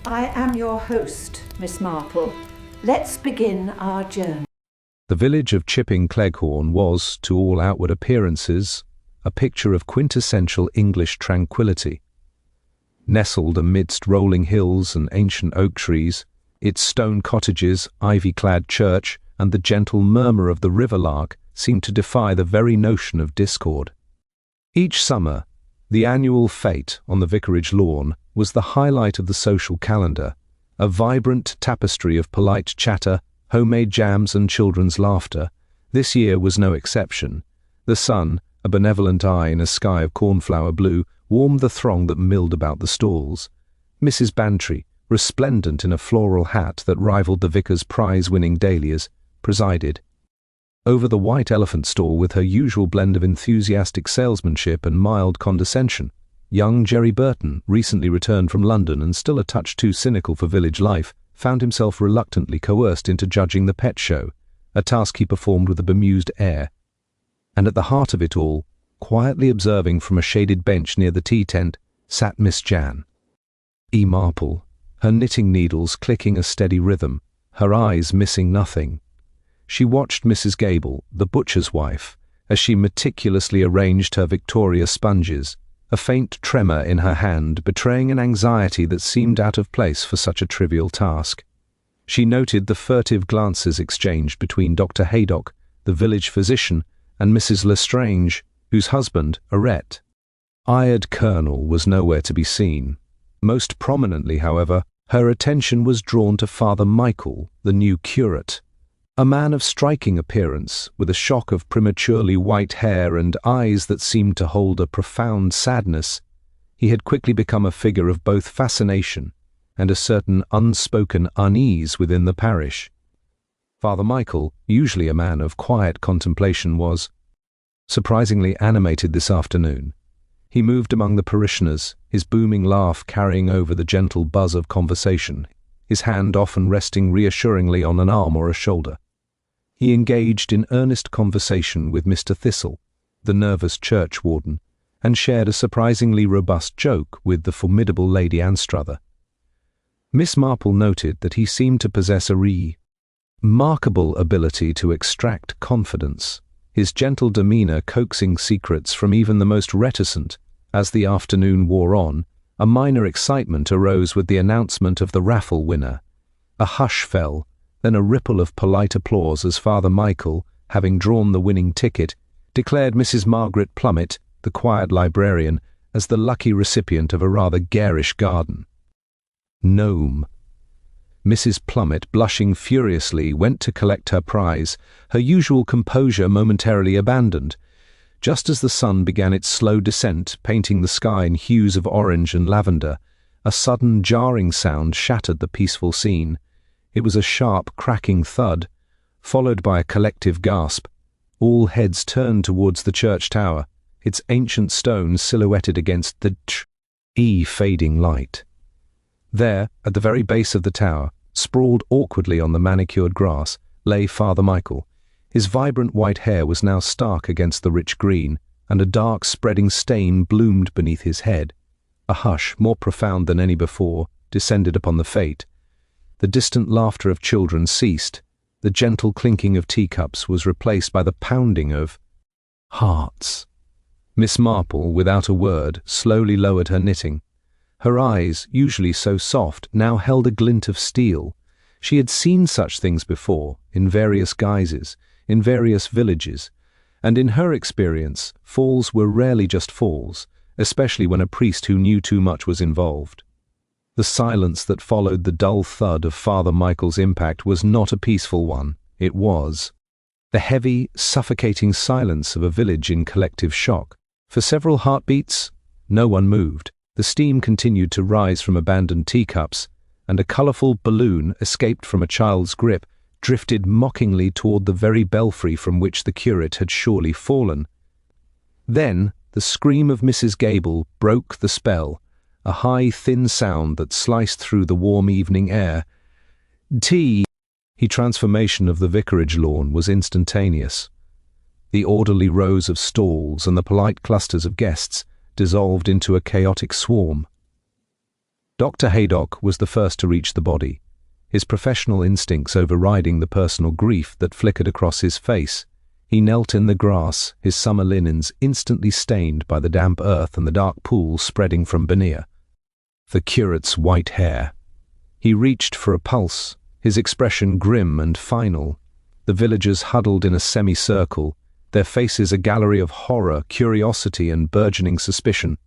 I am your host, Miss Marple. Let's begin our journey. The village of Chipping Cleghorn was, to all outward appearances, a picture of quintessential English tranquillity. Nestled amidst rolling hills and ancient oak trees, its stone cottages, ivy-clad church, and the gentle murmur of the river lark seemed to defy the very notion of discord. Each summer, the annual fete on the vicarage lawn was the highlight of the social calendar, a vibrant tapestry of polite chatter, homemade jams and children's laughter. This year was no exception. The sun, a benevolent eye in a sky of cornflower blue, warmed the throng that milled about the stalls. Mrs. Bantry, resplendent in a floral hat that rivaled the vicar's prize-winning dahlias, presided. Over the white elephant stall, with her usual blend of enthusiastic salesmanship and mild condescension, young Jerry Burton, recently returned from London and still a touch too cynical for village life, found himself reluctantly coerced into judging the pet show, a task he performed with a bemused air. And at the heart of it all, quietly observing from a shaded bench near the tea tent, sat Miss Jan. Marple, her knitting needles clicking a steady rhythm, her eyes missing nothing. She watched Mrs. Gable, the butcher's wife, as she meticulously arranged her Victoria sponges, a faint tremor in her hand betraying an anxiety that seemed out of place for such a trivial task. She noted the furtive glances exchanged between Dr. Haydock, the village physician, and Mrs. Lestrange, whose husband, Arrett, Eyred Colonel, was nowhere to be seen. Most prominently, however, her attention was drawn to Father Michael, the new curate. A man of striking appearance, with a shock of prematurely white hair and eyes that seemed to hold a profound sadness, he had quickly become a figure of both fascination and a certain unspoken unease within the parish. Father Michael, usually a man of quiet contemplation, was surprisingly animated this afternoon. He moved among the parishioners, his booming laugh carrying over the gentle buzz of conversation, his hand often resting reassuringly on an arm or a shoulder. He engaged in earnest conversation with Mr. Thistle, the nervous churchwarden, and shared a surprisingly robust joke with the formidable Lady Anstruther. Miss Marple noted that he seemed to possess a remarkable ability to extract confidence, his gentle demeanor coaxing secrets from even the most reticent. As the afternoon wore on, a minor excitement arose with the announcement of the raffle winner. A hush fell, then a ripple of polite applause as Father Michael, having drawn the winning ticket, declared Mrs. Margaret Plummet, the quiet librarian, as the lucky recipient of a rather garish garden gnome. Mrs. Plummet, blushing furiously, went to collect her prize, her usual composure momentarily abandoned. Just as the sun began its slow descent, painting the sky in hues of orange and lavender, a sudden jarring sound shattered the peaceful scene. It was a sharp, cracking thud, followed by a collective gasp. All heads turned towards the church tower, its ancient stone silhouetted against the fading light. There, at the very base of the tower, sprawled awkwardly on the manicured grass, lay Father Michael. His vibrant white hair was now stark against the rich green, and a dark spreading stain bloomed beneath his head. A hush, more profound than any before, descended upon the fete. The distant laughter of children ceased. The gentle clinking of teacups was replaced by the pounding of hearts. Miss Marple, without a word, slowly lowered her knitting. Her eyes, usually so soft, now held a glint of steel. She had seen such things before, in various guises, in various villages, and in her experience, falls were rarely just falls, especially when a priest who knew too much was involved. The silence that followed the dull thud of Father Michael's impact was not a peaceful one. It was the heavy, suffocating silence of a village in collective shock. For several heartbeats, no one moved. The steam continued to rise from abandoned teacups, and a colourful balloon, escaped from a child's grip, drifted mockingly toward the very belfry from which the curate had surely fallen. Then the scream of Mrs. Gable broke the spell, a high, thin sound that sliced through the warm evening air. Tea! The transformation of the vicarage lawn was instantaneous. The orderly rows of stalls and the polite clusters of guests dissolved into a chaotic swarm. Dr. Haydock was the first to reach the body, his professional instincts overriding the personal grief that flickered across his face. He knelt in the grass, his summer linens instantly stained by the damp earth and the dark pool spreading from beneath. The curate's white hair. He reached for a pulse, his expression grim and final. The villagers huddled in a semicircle, their faces a gallery of horror, curiosity, and burgeoning suspicion.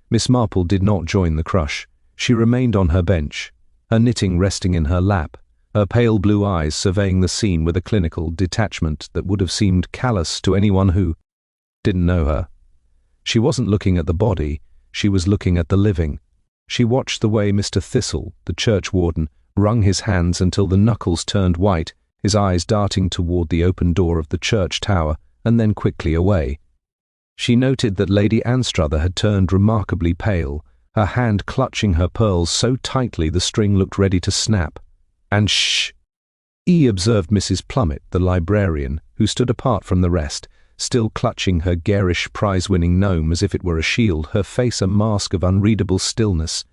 Miss Marple did not join the crush. She remained on her bench, her knitting resting in her lap, her pale blue eyes surveying the scene with a clinical detachment that would have seemed callous to anyone who didn't know her. She wasn't looking at the body, she was looking at the living. She watched the way Mr. Thistle, the churchwarden, wrung his hands until the knuckles turned white, his eyes darting toward the open door of the church tower and then quickly away. She noted that Lady Anstruther had turned remarkably pale, her hand clutching her pearls so tightly the string looked ready to snap. And shh! Observed Mrs. Plummet, the librarian, who stood apart from the rest, still clutching her garish prize-winning gnome as if it were a shield, her face a mask of unreadable stillness.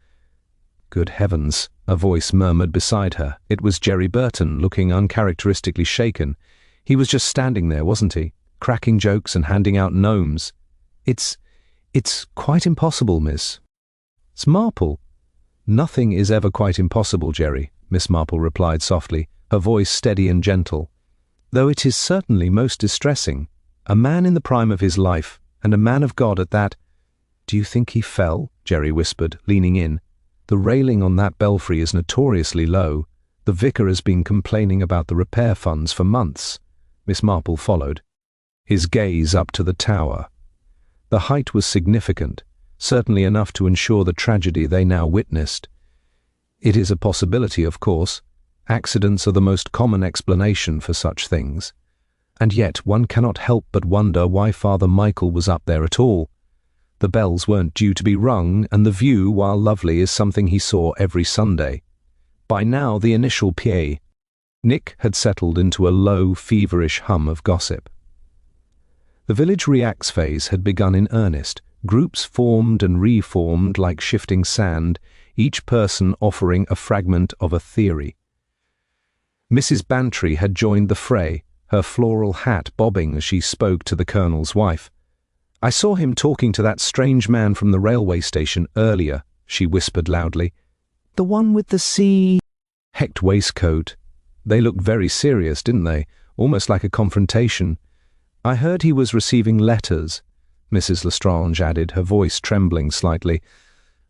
Good heavens, a voice murmured beside her. It was Jerry Burton, looking uncharacteristically shaken. He was just standing there, wasn't he? Cracking jokes and handing out gnomes. It's quite impossible, miss. It's Marple. Nothing is ever quite impossible, Jerry, Miss Marple replied softly, her voice steady and gentle. Though it is certainly most distressing. A man in the prime of his life, and a man of God at that. Do you think he fell? Jerry whispered, leaning in. The railing on that belfry is notoriously low. The vicar has been complaining about the repair funds for months. Miss Marple followed, his gaze up to the tower. The height was significant, certainly enough to ensure the tragedy they now witnessed. It is a possibility, of course. Accidents are the most common explanation for such things. And yet one cannot help but wonder why Father Michael was up there at all. The bells weren't due to be rung, and the view, while lovely, is something he saw every Sunday. By now the initial PA. Nick had settled into a low, feverish hum of gossip. The village reacts phase had begun in earnest. Groups formed and reformed like shifting sand, each person offering a fragment of a theory. Mrs. Bantry had joined the fray, her floral hat bobbing as she spoke to the Colonel's wife. I saw him talking to that strange man from the railway station earlier, she whispered loudly. The one with the hecked waistcoat. They looked very serious, didn't they? Almost like a confrontation. I heard he was receiving letters, Mrs. Lestrange added, her voice trembling slightly.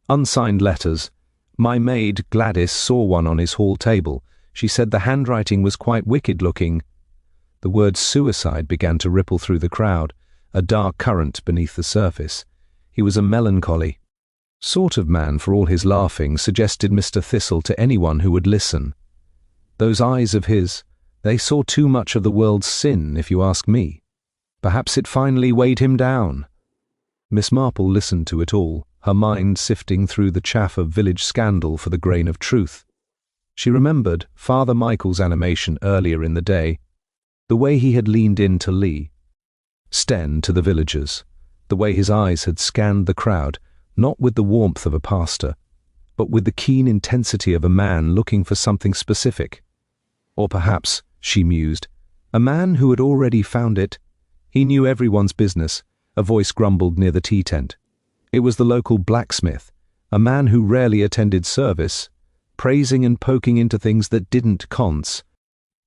Unsigned letters. My maid, Gladys, saw one on his hall table. She said the handwriting was quite wicked-looking. The word suicide began to ripple through the crowd, a dark current beneath the surface. He was a melancholy sort of man, for all his laughing, suggested Mr. Thistle to anyone who would listen. Those eyes of his, they saw too much of the world's sin, if you ask me. Perhaps it finally weighed him down. Miss Marple listened to it all, her mind sifting through the chaff of village scandal for the grain of truth. She remembered Father Michael's animation earlier in the day, the way he had leaned in to Lee, Sten to the villagers, the way his eyes had scanned the crowd, not with the warmth of a pastor, but with the keen intensity of a man looking for something specific. Or perhaps, she mused, a man who had already found it. He knew everyone's business, a voice grumbled near the tea tent. It was the local blacksmith, a man who rarely attended service, praising and poking into things that didn't conce.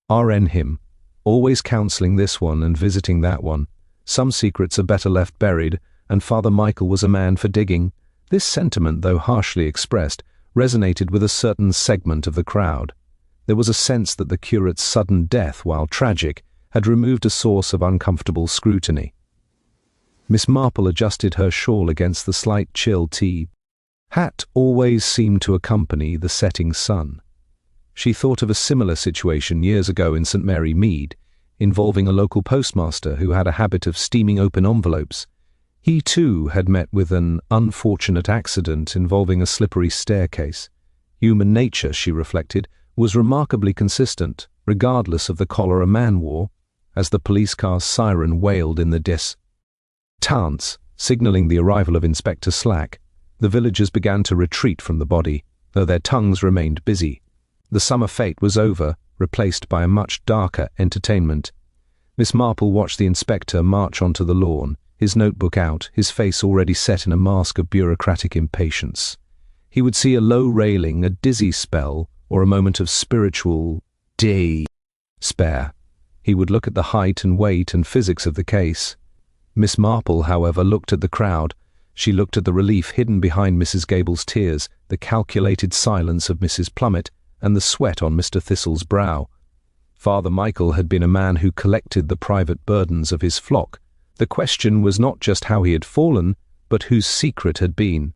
RN him, always counselling this one and visiting that one. Some secrets are better left buried, and Father Michael was a man for digging. This sentiment, though harshly expressed, resonated with a certain segment of the crowd. There was a sense that the curate's sudden death, while tragic, had removed a source of uncomfortable scrutiny. Miss Marple adjusted her shawl against the slight chill tea. Hat always seemed to accompany the setting sun. She thought of a similar situation years ago in St. Mary Mead, involving a local postmaster who had a habit of steaming open envelopes. He too had met with an unfortunate accident involving a slippery staircase. Human nature, she reflected, was remarkably consistent, regardless of the collar a man wore, as the police car's siren wailed in the distance, signalling the arrival of Inspector Slack. The villagers began to retreat from the body, though their tongues remained busy. The summer fete was over, replaced by a much darker entertainment. Miss Marple watched the inspector march onto the lawn, his notebook out, his face already set in a mask of bureaucratic impatience. He would see a low railing, a dizzy spell, or a moment of spiritual despair. He would look at the height and weight and physics of the case. Miss Marple, however, looked at the crowd. She looked at the relief hidden behind Mrs. Gable's tears, the calculated silence of Mrs. Plummet, and the sweat on Mr. Thistle's brow. Father Michael had been a man who collected the private burdens of his flock. The question was not just how he had fallen, but whose secret had been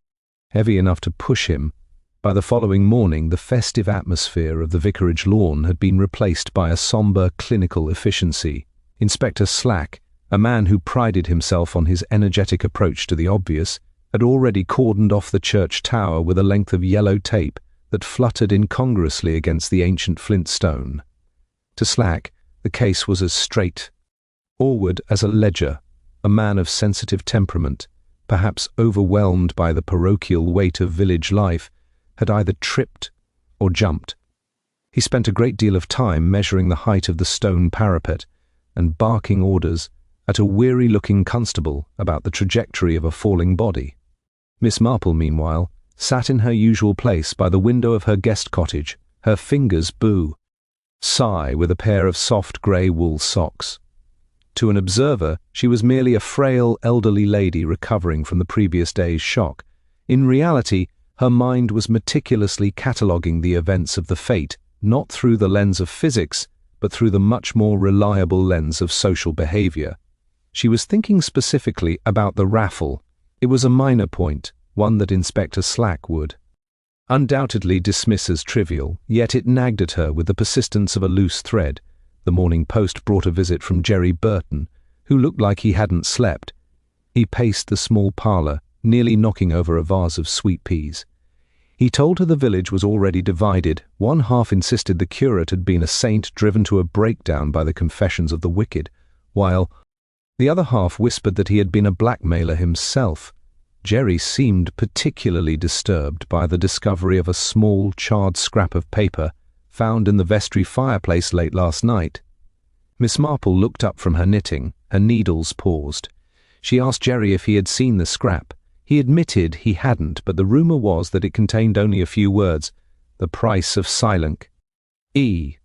heavy enough to push him. By the following morning, the festive atmosphere of the vicarage lawn had been replaced by a sombre clinical efficiency. Inspector Slack, a man who prided himself on his energetic approach to the obvious, had already cordoned off the church tower with a length of yellow tape that fluttered incongruously against the ancient flint stone. To Slack, the case was as straightforward as a ledger. A man of sensitive temperament, perhaps overwhelmed by the parochial weight of village life, had either tripped or jumped. He spent a great deal of time measuring the height of the stone parapet and barking orders at a weary-looking constable about the trajectory of a falling body. Miss Marple, meanwhile, sat in her usual place by the window of her guest cottage, her fingers sigh with a pair of soft grey wool socks. To an observer, she was merely a frail, elderly lady recovering from the previous day's shock. In reality, her mind was meticulously cataloguing the events of the fete, not through the lens of physics, but through the much more reliable lens of social behaviour. She was thinking specifically about the raffle. It was a minor point, one that Inspector Slack would undoubtedly dismiss as trivial, yet it nagged at her with the persistence of a loose thread. The Morning Post brought a visit from Jerry Burton, who looked like he hadn't slept. He paced the small parlour, nearly knocking over a vase of sweet peas. He told her the village was already divided. One half insisted the curate had been a saint driven to a breakdown by the confessions of the wicked, while the other half whispered that he had been a blackmailer himself. Jerry seemed particularly disturbed by the discovery of a small, charred scrap of paper found in the vestry fireplace late last night. Miss Marple looked up from her knitting, her needles paused. She asked Jerry if he had seen the scrap. He admitted he hadn't, but the rumour was that it contained only a few words: the price of silent E.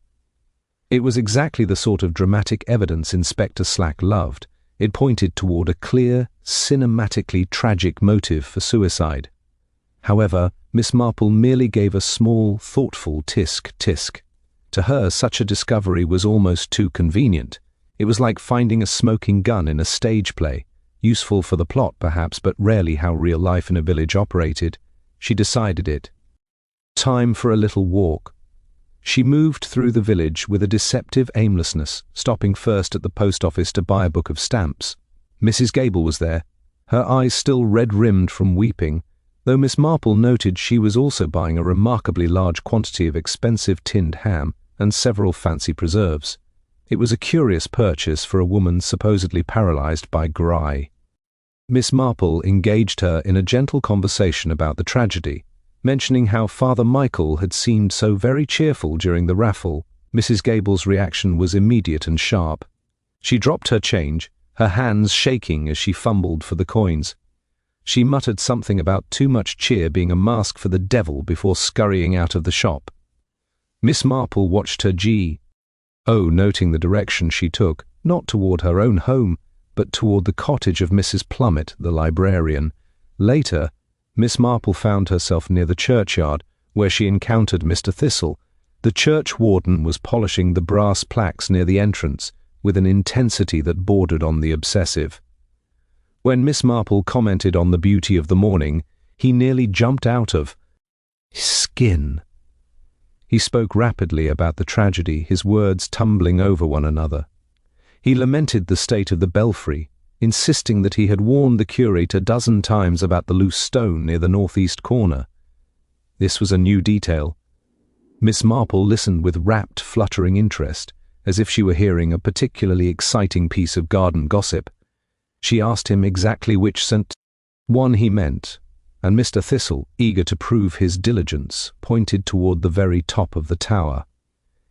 It was exactly the sort of dramatic evidence Inspector Slack loved. It pointed toward a clear, cinematically tragic motive for suicide. However, Miss Marple merely gave a small, thoughtful tisk-tisk. To her, such a discovery was almost too convenient. It was like finding a smoking gun in a stage play, useful for the plot perhaps, but rarely how real life in a village operated. She decided it. Time for a little walk. She moved through the village with a deceptive aimlessness, stopping first at the post office to buy a book of stamps. Mrs. Gable was there, her eyes still red-rimmed from weeping, though Miss Marple noted she was also buying a remarkably large quantity of expensive tinned ham and several fancy preserves. It was a curious purchase for a woman supposedly paralysed by gry. Miss Marple engaged her in a gentle conversation about the tragedy, mentioning how Father Michael had seemed so very cheerful during the raffle. Mrs. Gable's reaction was immediate and sharp. She dropped her change, her hands shaking as she fumbled for the coins. She muttered something about too much cheer being a mask for the devil before scurrying out of the shop. Miss Marple watched her noting the direction she took, not toward her own home, but toward the cottage of Mrs. Plummet, the librarian. Later, Miss Marple found herself near the churchyard, where she encountered Mr. Thistle. The church warden was polishing the brass plaques near the entrance, with an intensity that bordered on the obsessive. When Miss Marple commented on the beauty of the morning, he nearly jumped out of his skin. He spoke rapidly about the tragedy, his words tumbling over one another. He lamented the state of the belfry, insisting that he had warned the curate a dozen times about the loose stone near the northeast corner. This was a new detail. Miss Marple listened with rapt, fluttering interest, as if she were hearing a particularly exciting piece of garden gossip. She asked him exactly which St. one he meant, and Mr. Thistle, eager to prove his diligence, pointed toward the very top of the tower.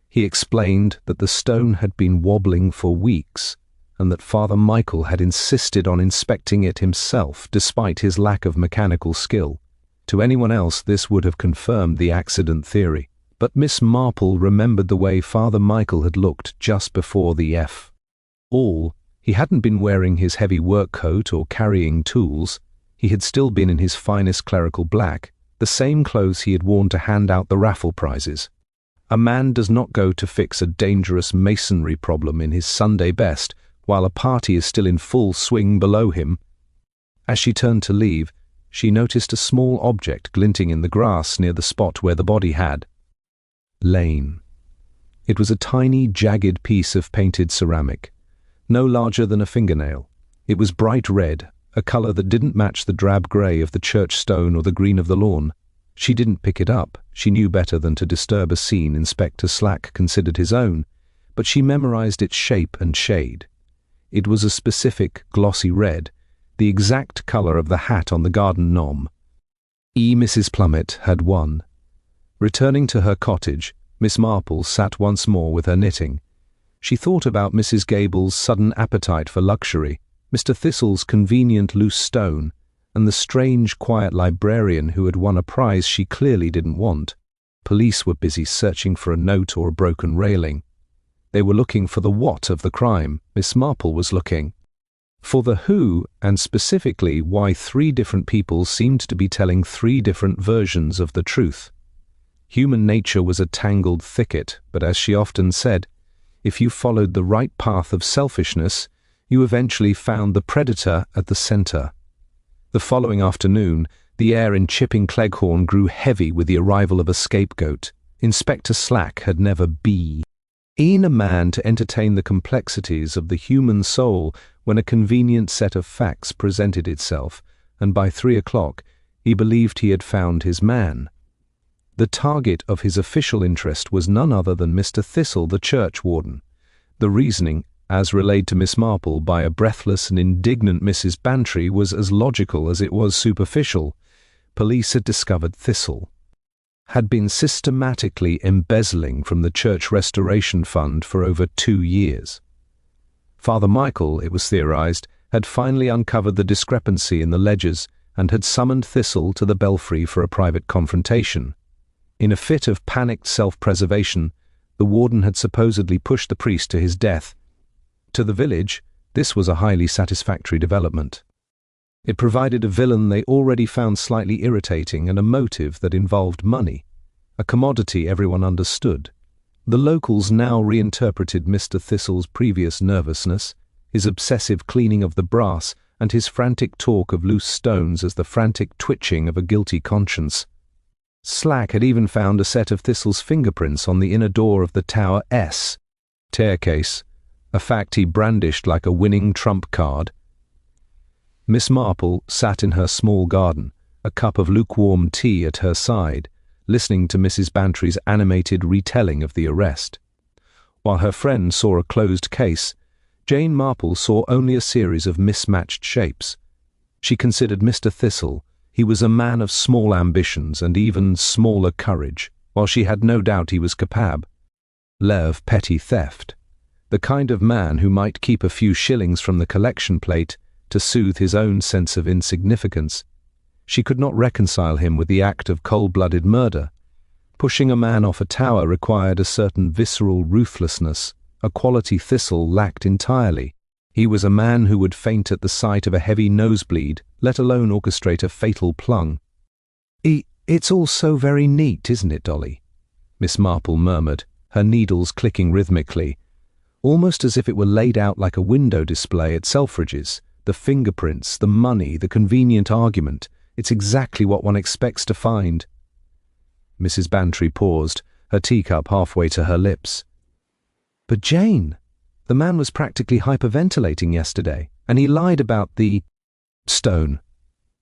He explained that the stone had been wobbling for weeks, and that Father Michael had insisted on inspecting it himself despite his lack of mechanical skill. To anyone else this would have confirmed the accident theory, but Miss Marple remembered the way Father Michael had looked just before the all. He hadn't been wearing his heavy work coat or carrying tools. He had still been in his finest clerical black, the same clothes he had worn to hand out the raffle prizes. A man does not go to fix a dangerous masonry problem in his Sunday best while a party is still in full swing below him. As she turned to leave, she noticed a small object glinting in the grass near the spot where the body had lain. It was a tiny, jagged piece of painted ceramic, no larger than a fingernail. It was bright red, a color that didn't match the drab gray of the church stone or the green of the lawn. She didn't pick it up. She knew better than to disturb a scene Inspector Slack considered his own, but she memorized its shape and shade. It was a specific, glossy red, the exact color of the hat on the garden gnome. Mrs. Plummet had won. Returning to her cottage, Miss Marple sat once more with her knitting. She thought about Mrs. Gable's sudden appetite for luxury, Mr. Thistle's convenient loose stone, and the strange, quiet librarian who had won a prize she clearly didn't want. Police were busy searching for a note or a broken railing. They were looking for the what of the crime. Miss Marple was looking for the who, and specifically why 3 different people seemed to be telling 3 different versions of the truth. Human nature was a tangled thicket, but as she often said, if you followed the right path of selfishness, you eventually found the predator at the center. The following afternoon, the air in Chipping Cleghorn grew heavy with the arrival of a scapegoat. Inspector Slack had never been a man to entertain the complexities of the human soul when a convenient set of facts presented itself, and by 3 o'clock he believed he had found his man. The target of his official interest was none other than Mr. Thistle, the churchwarden. The reasoning, as relayed to Miss Marple by a breathless and indignant Mrs. Bantry, was as logical as it was superficial. Police had discovered Thistle had been systematically embezzling from the Church Restoration Fund for over 2 years. Father Michael, it was theorized, had finally uncovered the discrepancy in the ledgers and had summoned Thistle to the belfry for a private confrontation. In a fit of panicked self-preservation, the warden had supposedly pushed the priest to his death. To the village, this was a highly satisfactory development. It provided a villain they already found slightly irritating and a motive that involved money, a commodity everyone understood. The locals now reinterpreted Mr. Thistle's previous nervousness, his obsessive cleaning of the brass, and his frantic talk of loose stones as the frantic twitching of a guilty conscience. Slack had even found a set of Thistle's fingerprints on the inner door of the Tower S staircase, a fact he brandished like a winning trump card. Miss Marple sat in her small garden, a cup of lukewarm tea at her side, listening to Mrs. Bantry's animated retelling of the arrest. While her friend saw a closed case, Jane Marple saw only a series of mismatched shapes. She considered Mr. Thistle. He was a man of small ambitions and even smaller courage, while she had no doubt he was capable of petty theft, the kind of man who might keep a few shillings from the collection plate to soothe his own sense of insignificance. She could not reconcile him with the act of cold-blooded murder. Pushing a man off a tower required a certain visceral ruthlessness, a quality Thistle lacked entirely. He was a man who would faint at the sight of a heavy nosebleed, let alone orchestrate a fatal plung. It's all so very neat, isn't it, Dolly?" Miss Marple murmured, her needles clicking rhythmically, almost as if it were laid out like a window display at Selfridge's. The fingerprints, the money, the convenient argument. It's exactly what one expects to find. Mrs. Bantry paused, her teacup halfway to her lips. "But Jane, the man was practically hyperventilating yesterday, and he lied about the stone."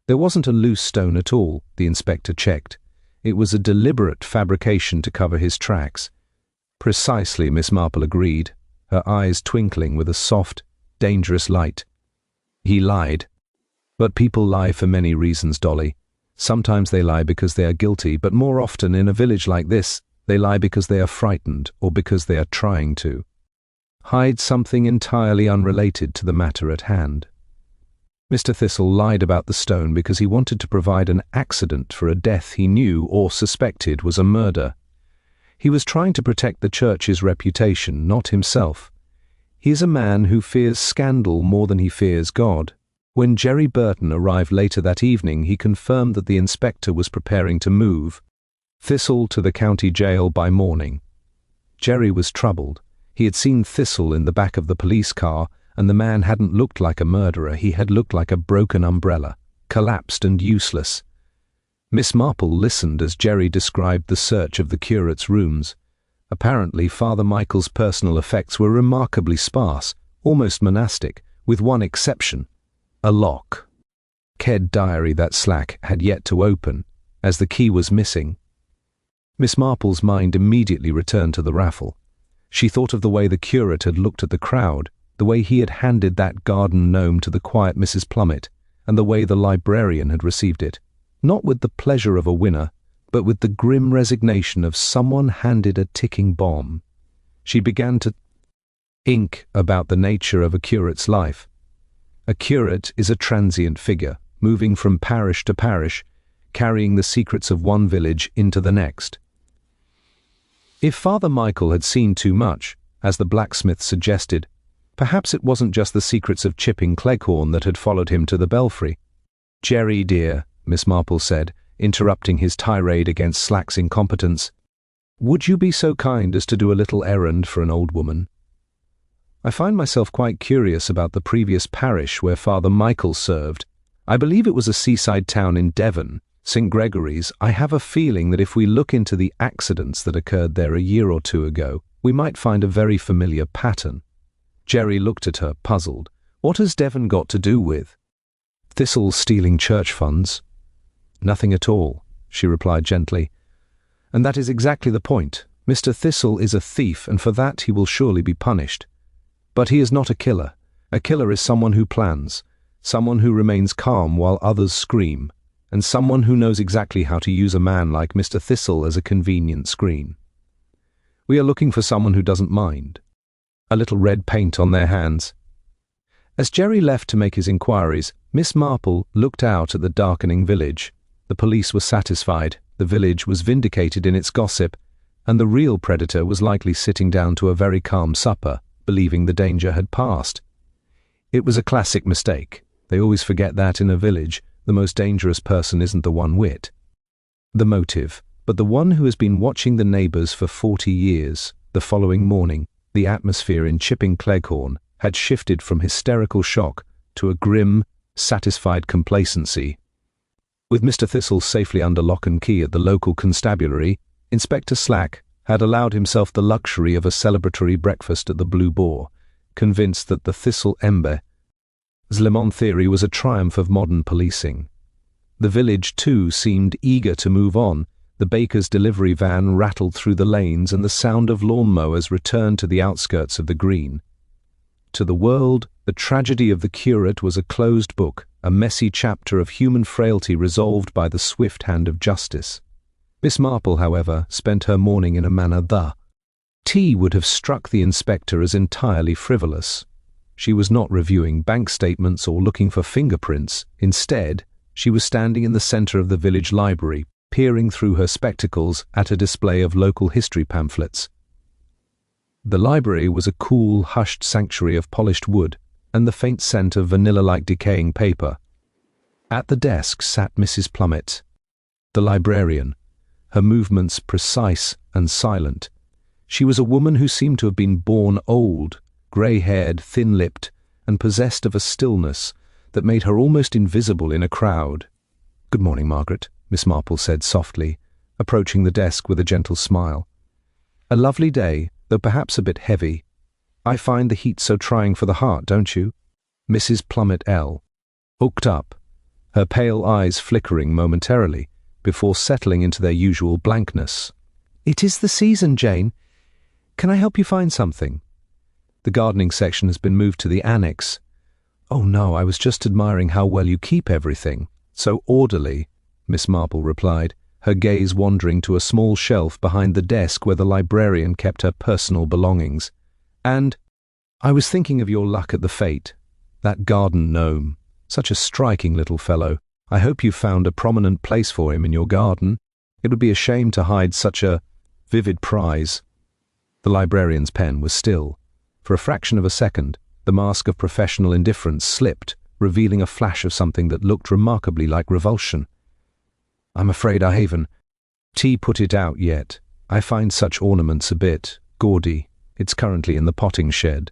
There wasn't a loose stone at all, the inspector checked. It was a deliberate fabrication to cover his tracks. Precisely, Miss Marple agreed, her eyes twinkling with a soft, dangerous light. He lied. But people lie for many reasons, Dolly. Sometimes they lie because they are guilty, but more often in a village like this, they lie because they are frightened or because they are trying to hide something entirely unrelated to the matter at hand. Mr. Thistle lied about the stone because he wanted to provide an accident for a death he knew or suspected was a murder. He was trying to protect the church's reputation, not himself. He is a man who fears scandal more than he fears God. When Jerry Burton arrived later that evening, he confirmed that the inspector was preparing to move Thistle to the county jail by morning. Jerry was troubled. He had seen Thistle in the back of the police car, and the man hadn't looked like a murderer. He had looked like a broken umbrella, collapsed and useless. Miss Marple listened as Jerry described the search of the curate's rooms. Apparently, Father Michael's personal effects were remarkably sparse, almost monastic, with one exception: a lock. Ked diary that Slack had yet to open, as the key was missing. Miss Marple's mind immediately returned to the raffle. She thought of the way the curate had looked at the crowd, the way he had handed that garden gnome to the quiet Mrs. Plummet, and the way the librarian had received it, not with the pleasure of a winner, but with the grim resignation of someone handed a ticking bomb. She began to think about the nature of a curate's life. A curate is a transient figure, moving from parish to parish, carrying the secrets of one village into the next. If Father Michael had seen too much, as the blacksmith suggested, perhaps it wasn't just the secrets of Chipping Cleghorn that had followed him to the belfry. "Jerry, dear," Miss Marple said, interrupting his tirade against Slack's incompetence, "would you be so kind as to do a little errand for an old woman? I find myself quite curious about the previous parish where Father Michael served. I believe it was a seaside town in Devon, St. Gregory's. I have a feeling that if we look into the accidents that occurred there a year or two ago, we might find a very familiar pattern." Jerry looked at her, puzzled. "What has Devon got to do with Thistle stealing church funds?" "Nothing at all," she replied gently. "And that is exactly the point. Mr. Thistle is a thief, and for that he will surely be punished. But he is not a killer. A killer is someone who plans, someone who remains calm while others scream, and someone who knows exactly how to use a man like Mr. Thistle as a convenient screen. We are looking for someone who doesn't mind. A little red paint on their hands." As Jerry left to make his inquiries, Miss Marple looked out at the darkening village. The police were satisfied, the village was vindicated in its gossip, and the real predator was likely sitting down to a very calm supper, believing the danger had passed. It was a classic mistake. They always forget that in a village, the most dangerous person isn't the one wit, the motive, but the one who has been watching the neighbours for 40 years. The following morning, the atmosphere in Chipping Cleghorn had shifted from hysterical shock to a grim, satisfied complacency. With Mr. Thistle safely under lock and key at the local constabulary, Inspector Slack had allowed himself the luxury of a celebratory breakfast at the Blue Boar, convinced that the Thistle Ember's Le Mans theory was a triumph of modern policing. The village, too, seemed eager to move on. The baker's delivery van rattled through the lanes, and the sound of lawnmowers returned to the outskirts of the green. To the world, the tragedy of the curate was a closed book, a messy chapter of human frailty resolved by the swift hand of justice. Miss Marple, however, spent her morning in a manner the tea would have struck the inspector as entirely frivolous. She was not reviewing bank statements or looking for fingerprints. Instead, she was standing in the centre of the village library, peering through her spectacles at a display of local history pamphlets. The library was a cool, hushed sanctuary of polished wood and the faint scent of vanilla-like decaying paper. At the desk sat Mrs. Plummet, the librarian, her movements precise and silent. She was a woman who seemed to have been born old, grey-haired, thin-lipped, and possessed of a stillness that made her almost invisible in a crowd. "Good morning, Margaret," Miss Marple said softly, approaching the desk with a gentle smile. "A lovely day, though perhaps a bit heavy. I find the heat so trying for the heart, don't you?" Mrs. Plummet looked up, her pale eyes flickering momentarily before settling into their usual blankness. "It is the season, Jane. Can I help you find something?" "The gardening section has been moved to the annex." "Oh no, I was just admiring how well you keep everything. So orderly." Miss Marple replied, her gaze wandering to a small shelf behind the desk where the librarian kept her personal belongings. "And I was thinking of your luck at the fete. That garden gnome. Such a striking little fellow. I hope you found a prominent place for him in your garden. It would be a shame to hide such a vivid prize." The librarian's pen was still. For a fraction of a second, the mask of professional indifference slipped, revealing a flash of something that looked remarkably like revulsion. "I'm afraid I haven't put it out yet. I find such ornaments a bit gaudy. It's currently in the potting shed."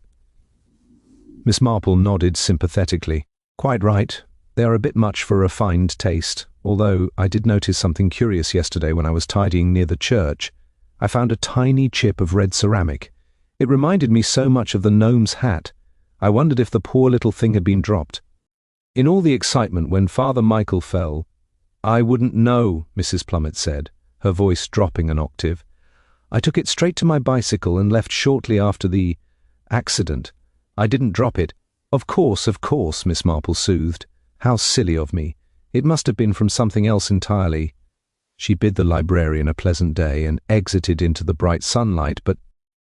Miss Marple nodded sympathetically. "Quite right. They are a bit much for refined taste, although I did notice something curious yesterday when I was tidying near the church. I found a tiny chip of red ceramic. It reminded me so much of the gnome's hat. I wondered if the poor little thing had been dropped. In all the excitement when Father Michael fell—" "I wouldn't know," Mrs. Plummet said, her voice dropping an octave. "I took it straight to my bicycle and left shortly after the accident. I didn't drop it." Of course, Miss Marple soothed. "How silly of me. It must have been from something else entirely." She bid the librarian a pleasant day and exited into the bright sunlight, but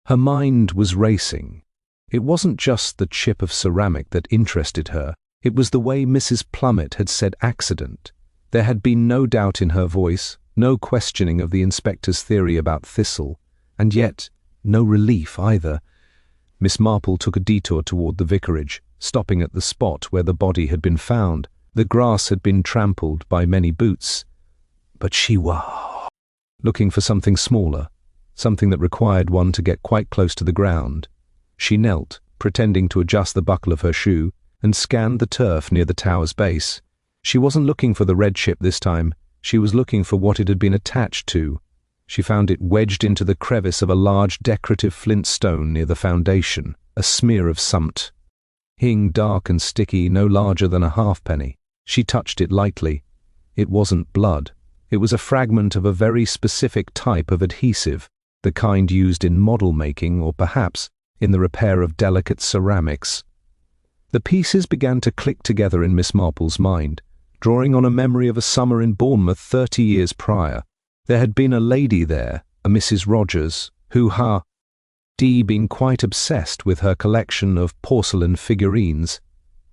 her mind was racing. It wasn't just the chip of ceramic that interested her. It was the way Mrs. Plummet had said accident. There had been no doubt in her voice, no questioning of the inspector's theory about Thistle, and yet no relief either. Miss Marple took a detour toward the vicarage, stopping at the spot where the body had been found. The grass had been trampled by many boots. But she was looking for something smaller, something that required one to get quite close to the ground. She knelt, pretending to adjust the buckle of her shoe, and scanned the turf near the tower's base. She wasn't looking for the red chip this time. She was looking for what it had been attached to. She found it wedged into the crevice of a large decorative flint stone near the foundation, a smear of sumpit. Hing dark and sticky, no larger than a halfpenny. She touched it lightly. It wasn't blood. It was a fragment of a very specific type of adhesive, the kind used in model making or perhaps in the repair of delicate ceramics. The pieces began to click together in Miss Marple's mind, drawing on a memory of a summer in Bournemouth 30 years prior. There had been a lady there, a Mrs. Rogers, who had been quite obsessed with her collection of porcelain figurines.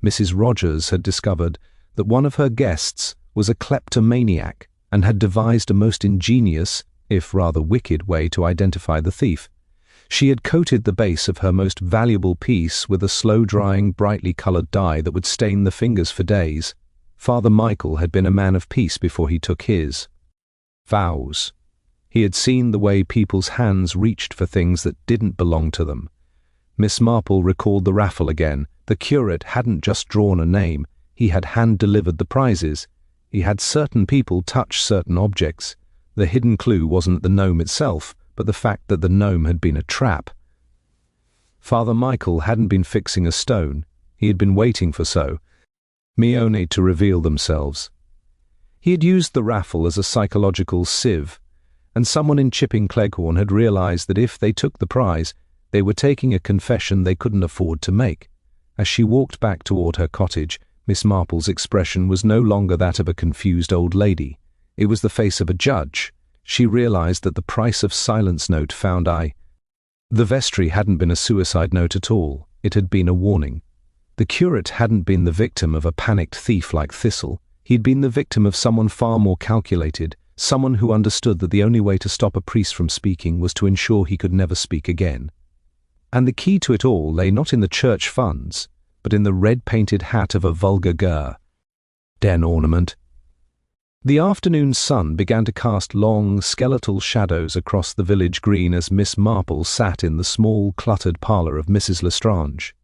Mrs. Rogers had discovered that one of her guests was a kleptomaniac and had devised a most ingenious, if rather wicked, way to identify the thief. She had coated the base of her most valuable piece with a slow-drying, brightly coloured dye that would stain the fingers for days. Father Michael had been a man of peace before he took his vows. He had seen the way people's hands reached for things that didn't belong to them. Miss Marple recalled the raffle again. The curate hadn't just drawn a name, he had hand-delivered the prizes. He had certain people touch certain objects. The hidden clue wasn't the gnome itself, but the fact that the gnome had been a trap. Father Michael hadn't been fixing a stone. He had been waiting for so only to reveal themselves. He had used the raffle as a psychological sieve, and someone in Chipping Cleghorn had realized that if they took the prize, they were taking a confession they couldn't afford to make. As she walked back toward her cottage, Miss Marple's expression was no longer that of a confused old lady. It was the face of a judge. She realized that the price of silence note found the vestry hadn't been a suicide note at all. It had been a warning. The curate hadn't been the victim of a panicked thief like Thistle. He'd been the victim of someone far more calculated, someone who understood that the only way to stop a priest from speaking was to ensure he could never speak again. And the key to it all lay not in the church funds, but in the red-painted hat of a vulgar den ornament. The afternoon sun began to cast long, skeletal shadows across the village green as Miss Marple sat in the small, cluttered parlour of Mrs. Lestrange.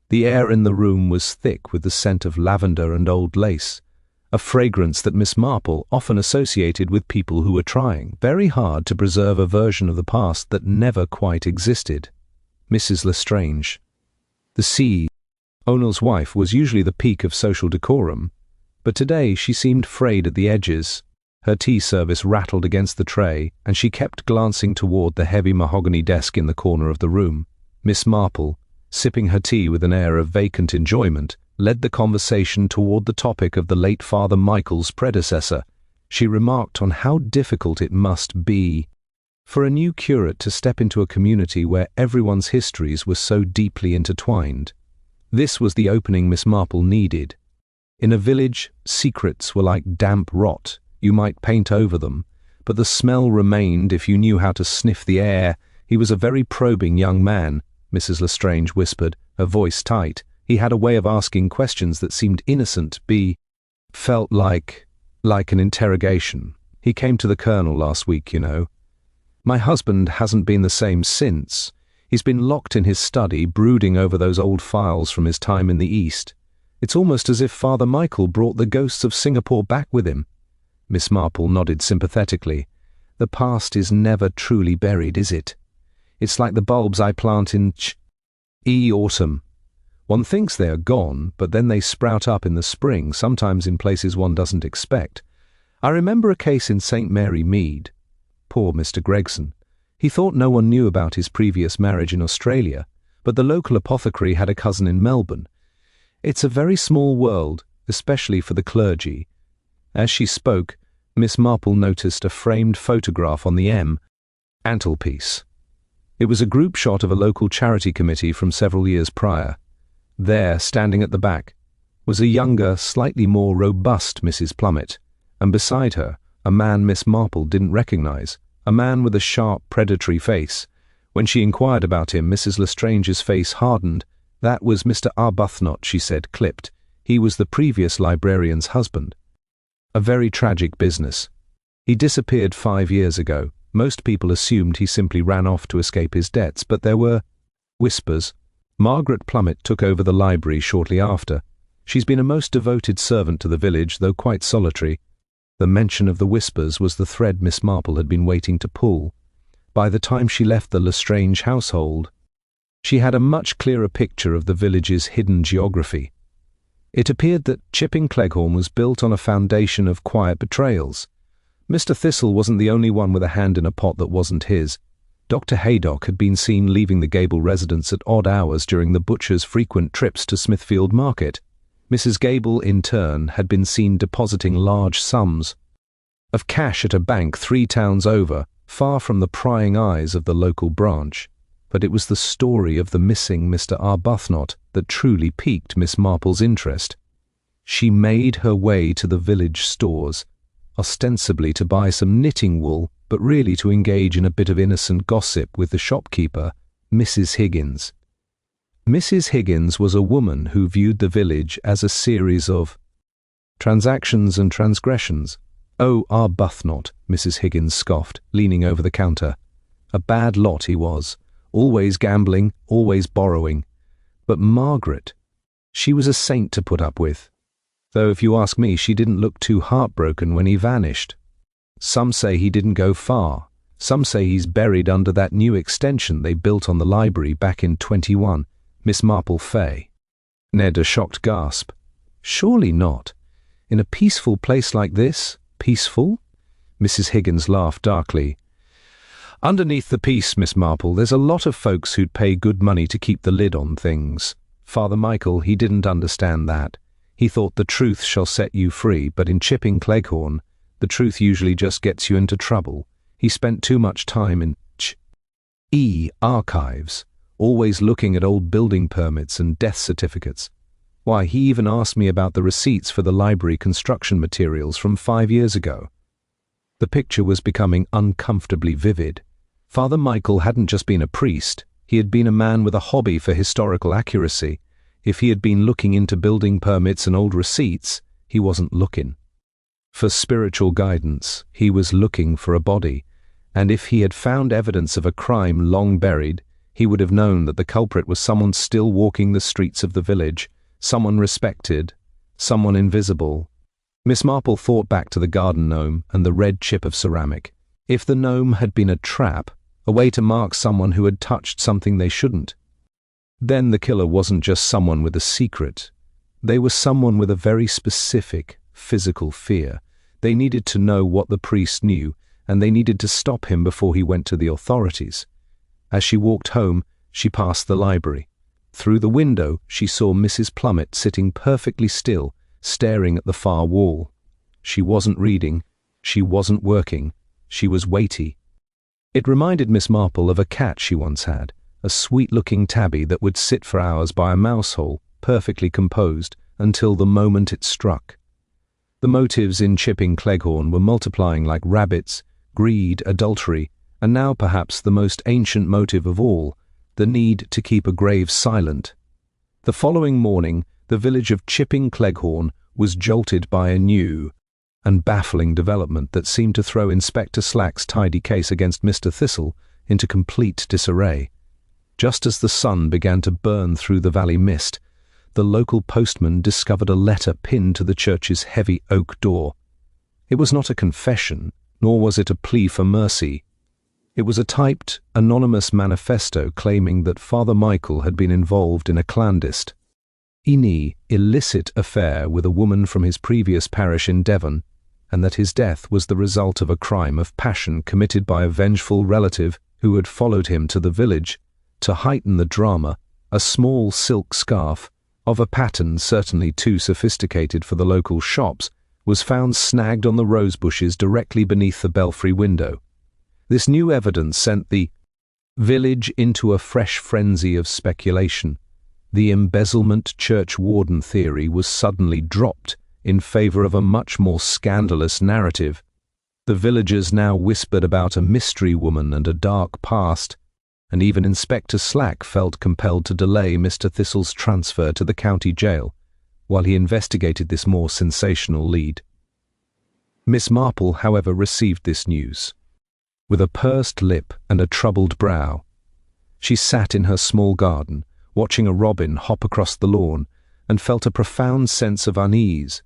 The air in the room was thick with the scent of lavender and old lace, a fragrance that Miss Marple often associated with people who were trying very hard to preserve a version of the past that never quite existed. Mrs. Lestrange. The owner's wife was usually the peak of social decorum, but today she seemed frayed at the edges. Her tea service rattled against the tray, and she kept glancing toward the heavy mahogany desk in the corner of the room. Miss Marple, sipping her tea with an air of vacant enjoyment, led the conversation toward the topic of the late Father Michael's predecessor. She remarked on how difficult it must be for a new curate to step into a community where everyone's histories were so deeply intertwined. This was the opening Miss Marple needed. In a village, secrets were like damp rot. You might paint over them, but the smell remained if you knew how to sniff the air. He was a very probing young man, Mrs. Lestrange whispered, her voice tight. He had a way of asking questions that seemed innocent, felt like an interrogation. He came to the Colonel last week, you know. My husband hasn't been the same since. He's been locked in his study, brooding over those old files from his time in the East. It's almost as if Father Michael brought the ghosts of Singapore back with him. Miss Marple nodded sympathetically. The past is never truly buried, is it? It's like the bulbs I plant in autumn. One thinks they are gone, but then they sprout up in the spring, sometimes in places one doesn't expect. I remember a case in St. Mary Mead. Poor Mr. Gregson. He thought no one knew about his previous marriage in Australia, but the local apothecary had a cousin in Melbourne. It's a very small world, especially for the clergy. As she spoke, Miss Marple noticed a framed photograph on the mantelpiece. It was a group shot of a local charity committee from several years prior. There, standing at the back, was a younger, slightly more robust Mrs. Plummet, and beside her, a man Miss Marple didn't recognize, a man with a sharp, predatory face. When she inquired about him, Mrs. Lestrange's face hardened. That was Mr. Arbuthnot, she said, clipped. He was the previous librarian's husband. A very tragic business. He disappeared 5 years ago. Most people assumed he simply ran off to escape his debts, but there were whispers. Margaret Plummet took over the library shortly after. She's been a most devoted servant to the village, though quite solitary. The mention of the whispers was the thread Miss Marple had been waiting to pull. By the time she left the Lestrange household, she had a much clearer picture of the village's hidden geography. It appeared that Chipping Cleghorn was built on a foundation of quiet betrayals. Mr. Thistle wasn't the only one with a hand in a pot that wasn't his. Dr. Haydock had been seen leaving the Gable residence at odd hours during the butcher's frequent trips to Smithfield Market. Mrs. Gable, in turn, had been seen depositing large sums of cash at a bank 3 towns over, far from the prying eyes of the local branch. But it was the story of the missing Mr. Arbuthnot that truly piqued Miss Marple's interest. She made her way to the village stores, ostensibly to buy some knitting wool, but really to engage in a bit of innocent gossip with the shopkeeper, Mrs. Higgins. Mrs. Higgins was a woman who viewed the village as a series of transactions and transgressions. Oh, Arbuthnot, Mrs. Higgins scoffed, leaning over the counter. A bad lot he was, always gambling, always borrowing. But Margaret, she was a saint to put up with. Though if you ask me, she didn't look too heartbroken when he vanished. Some say he didn't go far. Some say he's buried under that new extension they built on the library back in 21. Miss Marple Fay. Ned, a shocked gasp. Surely not. In a peaceful place like this? Peaceful? Mrs. Higgins laughed darkly. Underneath the peace, Miss Marple, there's a lot of folks who'd pay good money to keep the lid on things. Father Michael, he didn't understand that. He thought the truth shall set you free, but in Chipping Cleghorn, the truth usually just gets you into trouble. He spent too much time in archives, always looking at old building permits and death certificates. Why, he even asked me about the receipts for the library construction materials from 5 years ago. The picture was becoming uncomfortably vivid. Father Michael hadn't just been a priest, he had been a man with a hobby for historical accuracy. If he had been looking into building permits and old receipts, he wasn't looking for spiritual guidance, he was looking for a body. And if he had found evidence of a crime long buried, he would have known that the culprit was someone still walking the streets of the village, someone respected, someone invisible. Miss Marple thought back to the garden gnome and the red chip of ceramic. If the gnome had been a trap, a way to mark someone who had touched something they shouldn't, then the killer wasn't just someone with a secret. They were someone with a very specific physical fear. They needed to know what the priest knew, and they needed to stop him before he went to the authorities. As she walked home, she passed the library. Through the window, she saw Mrs. Plummet sitting perfectly still, staring at the far wall. She wasn't reading. She wasn't working. She was weighty. It reminded Miss Marple of a cat she once had, a sweet-looking tabby that would sit for hours by a mouse hole, perfectly composed, until the moment it struck. The motives in chipping Cleghorn were multiplying like rabbits: greed, adultery, and now perhaps the most ancient motive of all, the need to keep a grave silent. The following morning, the village of Chipping Cleghorn was jolted by a new and baffling development that seemed to throw Inspector Slack's tidy case against Mr. Thistle into complete disarray. Just as the sun began to burn through the valley mist, the local postman discovered a letter pinned to the church's heavy oak door. It was not a confession, nor was it a plea for mercy. It was a typed, anonymous manifesto claiming that Father Michael had been involved in a clandestine, illicit affair with a woman from his previous parish in Devon, and that his death was the result of a crime of passion committed by a vengeful relative who had followed him to the village. To heighten the drama, a small silk scarf, of a pattern certainly too sophisticated for the local shops, was found snagged on the rose bushes directly beneath the belfry window. This new evidence sent the village into a fresh frenzy of speculation. The embezzlement church warden theory was suddenly dropped in favor of a much more scandalous narrative. The villagers now whispered about a mystery woman and a dark past, and even Inspector Slack felt compelled to delay Mr. Thistle's transfer to the county jail while he investigated this more sensational lead. Miss Marple, however, received this news with a pursed lip and a troubled brow. She sat in her small garden, watching a robin hop across the lawn, and felt a profound sense of unease.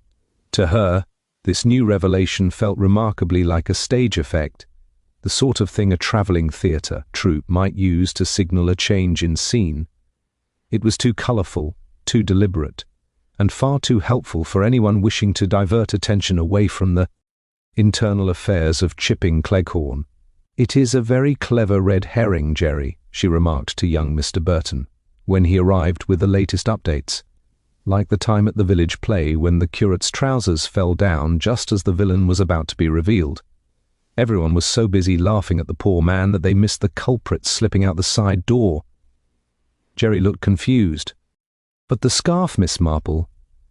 To her, this new revelation felt remarkably like a stage effect, the sort of thing a travelling theatre troupe might use to signal a change in scene. It was too colourful, too deliberate, and far too helpful for anyone wishing to divert attention away from the internal affairs of Chipping Cleghorn. "It is a very clever red herring, Jerry," she remarked to young Mr. Burton, when he arrived with the latest updates. Like the time at the village play when the curate's trousers fell down just as the villain was about to be revealed. Everyone was so busy laughing at the poor man that they missed the culprit slipping out the side door. Jerry looked confused. "But the scarf, Miss Marple.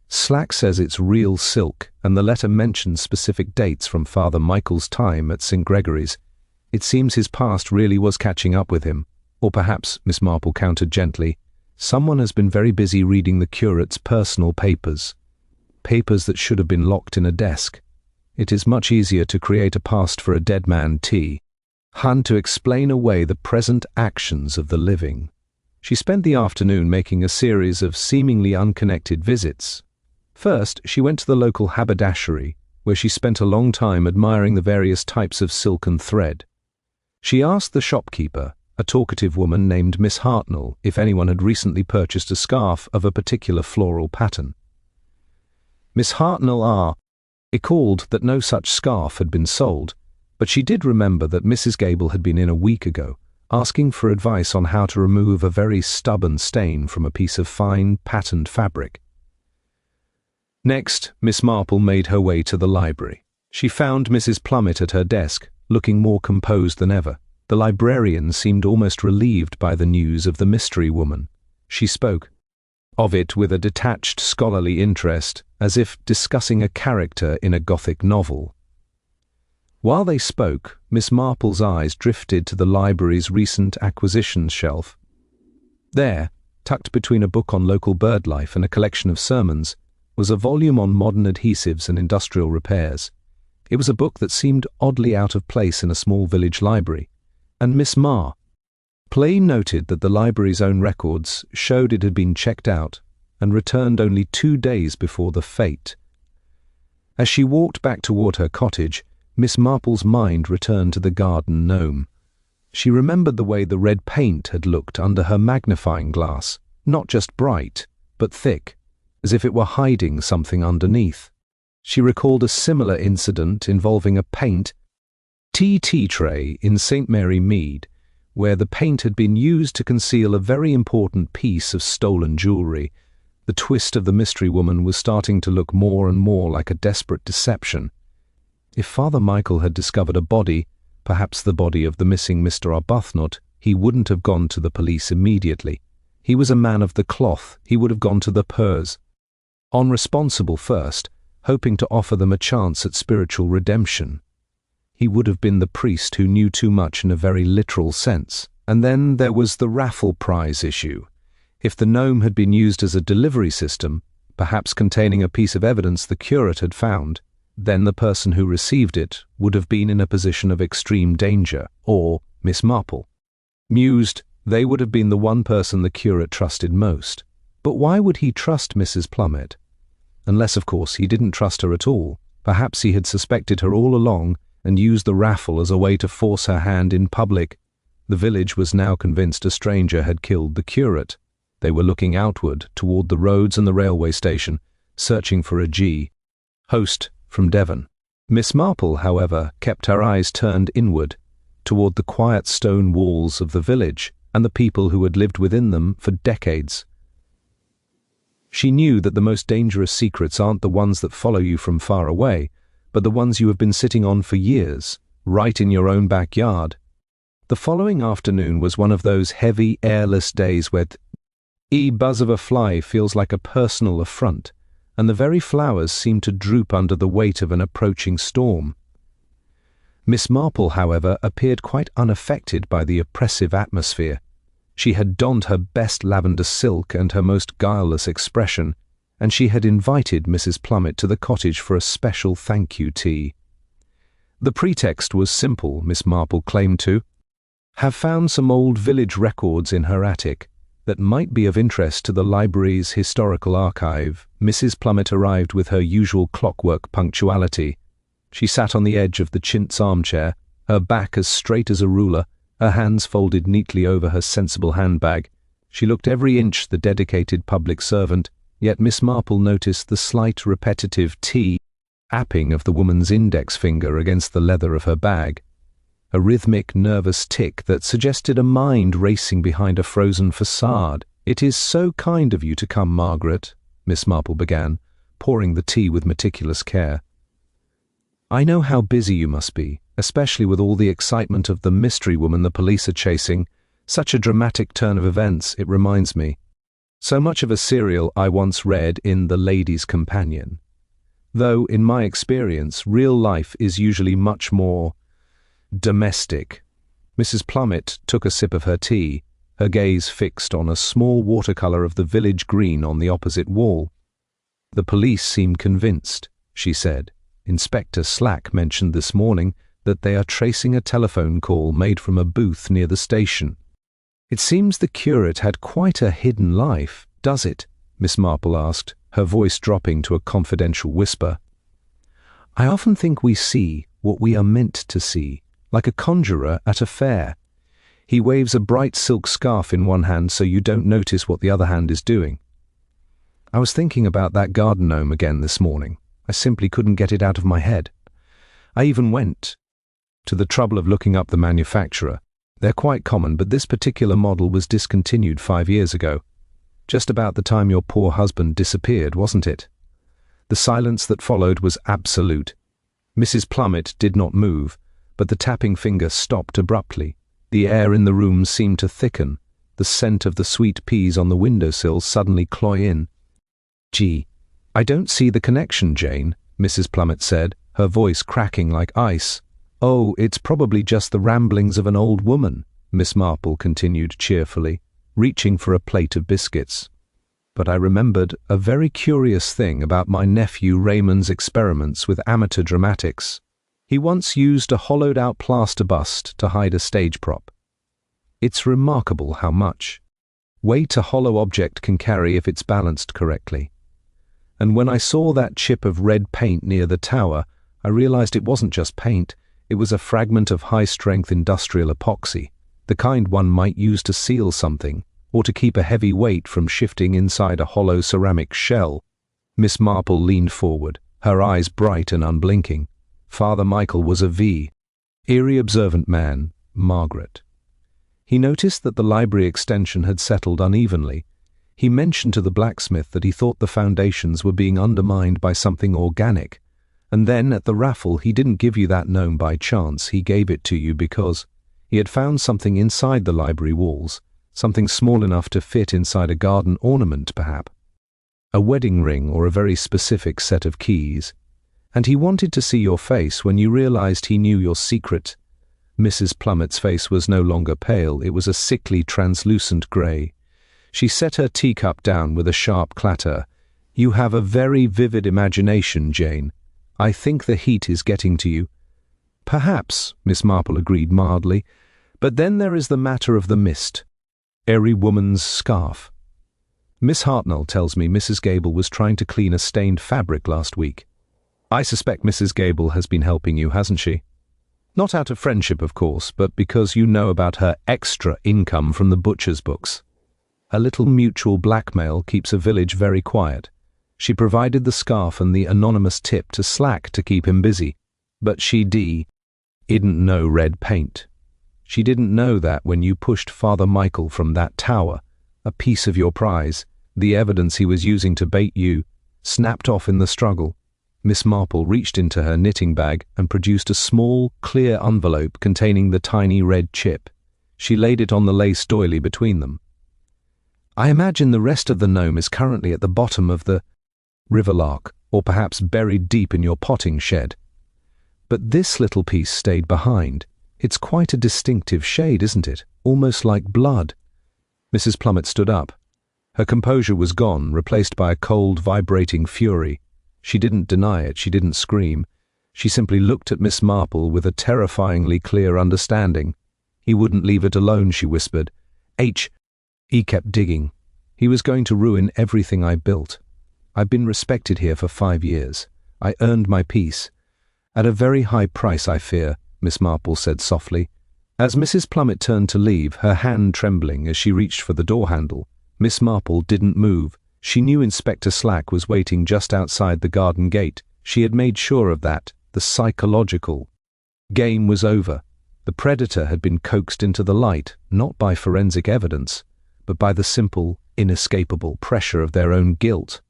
Slack says it's real silk, and the letter mentions specific dates from Father Michael's time at St. Gregory's. It seems his past really was catching up with him. Or perhaps," Miss Marple countered gently, "someone has been very busy reading the curate's personal papers. Papers that should have been locked in a desk. It is much easier to create a past for a dead man, to explain away the present actions of the living." She spent the afternoon making a series of seemingly unconnected visits. First, she went to the local haberdashery, where she spent a long time admiring the various types of silk and thread. She asked the shopkeeper, a talkative woman named Miss Hartnell, if anyone had recently purchased a scarf of a particular floral pattern. Miss Hartnell recalled that no such scarf had been sold, but she did remember that Mrs. Gable had been in a week ago, asking for advice on how to remove a very stubborn stain from a piece of fine, patterned fabric. Next, Miss Marple made her way to the library. She found Mrs. Plummet at her desk, looking more composed than ever. The librarian seemed almost relieved by the news of the mystery woman. She spoke of it with a detached scholarly interest, as if discussing a character in a Gothic novel. While they spoke, Miss Marple's eyes drifted to the library's recent acquisitions shelf. There, tucked between a book on local bird life and a collection of sermons, was a volume on modern adhesives and industrial repairs. It was a book that seemed oddly out of place in a small village library, and Miss Marple noted that the library's own records showed it had been checked out and returned only 2 days before the fete. As she walked back toward her cottage, Miss Marple's mind returned to the garden gnome. She remembered the way the red paint had looked under her magnifying glass, not just bright, but thick, as if it were hiding something underneath. She recalled a similar incident involving a paint tea tray in St. Mary Mead, where the paint had been used to conceal a very important piece of stolen jewelry. The twist of the mystery woman was starting to look more and more like a desperate deception. If Father Michael had discovered a body, perhaps the body of the missing Mr. Arbuthnot, he wouldn't have gone to the police immediately. He was a man of the cloth. He would have gone to the Purs. On responsible first, hoping to offer them a chance at spiritual redemption. He would have been the priest who knew too much in a very literal sense. And then there was the raffle prize issue. If the gnome had been used as a delivery system, perhaps containing a piece of evidence the curate had found, then the person who received it would have been in a position of extreme danger, or Miss Marple. Mused, they would have been the one person the curate trusted most. But why would he trust Mrs. Plummet? Unless, of course, he didn't trust her at all. Perhaps he had suspected her all along and used the raffle as a way to force her hand in public. The village was now convinced a stranger had killed the curate. They were looking outward, toward the roads and the railway station, searching for a host from Devon. Miss Marple, however, kept her eyes turned inward, toward the quiet stone walls of the village and the people who had lived within them for decades. She knew that the most dangerous secrets aren't the ones that follow you from far away, but the ones you have been sitting on for years, right in your own backyard. The following afternoon was one of those heavy, airless days where the buzz of a fly feels like a personal affront, and the very flowers seem to droop under the weight of an approaching storm. Miss Marple, however, appeared quite unaffected by the oppressive atmosphere. She had donned her best lavender silk and her most guileless expression, and she had invited Mrs. Plummet to the cottage for a special thank-you tea. The pretext was simple, Miss Marple claimed to have found some old village records in her attic that might be of interest to the library's historical archive. Mrs. Plummet arrived with her usual clockwork punctuality. She sat on the edge of the chintz armchair, her back as straight as a ruler, her hands folded neatly over her sensible handbag. She looked every inch the dedicated public servant, yet Miss Marple noticed the slight repetitive tapping of the woman's index finger against the leather of her bag, a rhythmic, nervous tick that suggested a mind racing behind a frozen facade. "It is so kind of you to come, Margaret," Miss Marple began, pouring the tea with meticulous care. "I know how busy you must be, especially with all the excitement of the mystery woman the police are chasing. Such a dramatic turn of events, it reminds me. So much of a serial I once read in The Lady's Companion. Though, in my experience, real life is usually much more domestic." Mrs. Plummet took a sip of her tea, her gaze fixed on a small watercolor of the village green on the opposite wall. "The police seem convinced," she said. "Inspector Slack mentioned this morning that they are tracing a telephone call made from a booth near the station. It seems the curate had quite a hidden life, does it?" Miss Marple asked, her voice dropping to a confidential whisper. "I often think we see what we are meant to see, like a conjurer at a fair. He waves a bright silk scarf in one hand so you don't notice what the other hand is doing. I was thinking about that garden gnome again this morning. I simply couldn't get it out of my head. I even went to the trouble of looking up the manufacturer. They're quite common, but this particular model was discontinued 5 years ago. Just about the time your poor husband disappeared, wasn't it?" The silence that followed was absolute. Mrs. Plummet did not move, but the tapping finger stopped abruptly. The air in the room seemed to thicken, the scent of the sweet peas on the windowsill suddenly cloy in. "Gee, I don't see the connection, Jane," Mrs. Plummet said, her voice cracking like ice. "Oh, it's probably just the ramblings of an old woman," Miss Marple continued cheerfully, reaching for a plate of biscuits. "But I remembered a very curious thing about my nephew Raymond's experiments with amateur dramatics. He once used a hollowed-out plaster bust to hide a stage prop. It's remarkable how much weight a hollow object can carry if it's balanced correctly. And when I saw that chip of red paint near the tower, I realized it wasn't just paint. It was a fragment of high-strength industrial epoxy, the kind one might use to seal something, or to keep a heavy weight from shifting inside a hollow ceramic shell." Miss Marple leaned forward, her eyes bright and unblinking. Father Michael was a very observant man, Margaret. He noticed that the library extension had settled unevenly. He mentioned to the blacksmith that he thought the foundations were being undermined by something organic, And then at the raffle he didn't give you that gnome by chance, he gave it to you because he had found something inside the library walls, something small enough to fit inside a garden ornament perhaps, a wedding ring or a very specific set of keys. And he wanted to see your face when you realized he knew your secret. Mrs. Plummett's face was no longer pale, it was a sickly, translucent grey. She set her teacup down with a sharp clatter. "You have a very vivid imagination, Jane. I think the heat is getting to you." "Perhaps," Miss Marple agreed mildly, "but then there is the matter of the mist. Airy woman's scarf. Miss Hartnell tells me Mrs. Gable was trying to clean a stained fabric last week. I suspect Mrs. Gable has been helping you, hasn't she? Not out of friendship, of course, but because you know about her extra income from the butcher's books. A little mutual blackmail keeps a village very quiet. She provided the scarf and the anonymous tip to Slack to keep him busy, but she didn't know red paint. She didn't know that when you pushed Father Michael from that tower, a piece of your prize, the evidence he was using to bait you, snapped off in the struggle." Miss Marple reached into her knitting bag and produced a small, clear envelope containing the tiny red chip. She laid it on the lace doily between them. "I imagine the rest of the gnome is currently at the bottom of the Riverlark, or perhaps buried deep in your potting shed. But this little piece stayed behind. It's quite a distinctive shade, isn't it? Almost like blood." Mrs. Plummett stood up. Her composure was gone, replaced by a cold, vibrating fury. She didn't deny it, she didn't scream. She simply looked at Miss Marple with a terrifyingly clear understanding. "He wouldn't leave it alone," she whispered. He kept digging. "He was going to ruin everything I built. I've been respected here for 5 years. I earned my peace. At a very high price, I fear," Miss Marple said softly. As Mrs. Plummett turned to leave, her hand trembling as she reached for the door handle, Miss Marple didn't move. She knew Inspector Slack was waiting just outside the garden gate. She had made sure of that. The psychological game was over. The predator had been coaxed into the light, not by forensic evidence, but by the simple, inescapable pressure of their own guilt.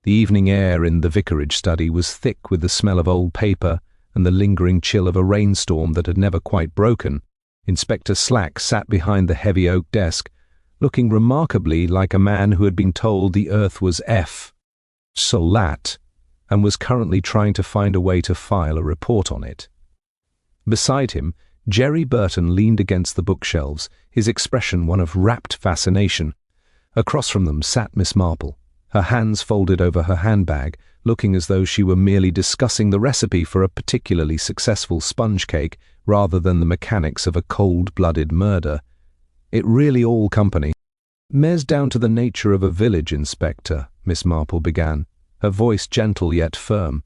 The evening air in the vicarage study was thick with the smell of old paper and the lingering chill of a rainstorm that had never quite broken. Inspector Slack sat behind the heavy oak desk, looking remarkably like a man who had been told the earth was Solat, and was currently trying to find a way to file a report on it. Beside him, Jerry Burton leaned against the bookshelves, his expression one of rapt fascination. Across from them sat Miss Marple, her hands folded over her handbag, looking as though she were merely discussing the recipe for a particularly successful sponge cake rather than the mechanics of a cold-blooded murder. It really all company. "Mare's down to the nature of a village, Inspector," Miss Marple began, her voice gentle yet firm.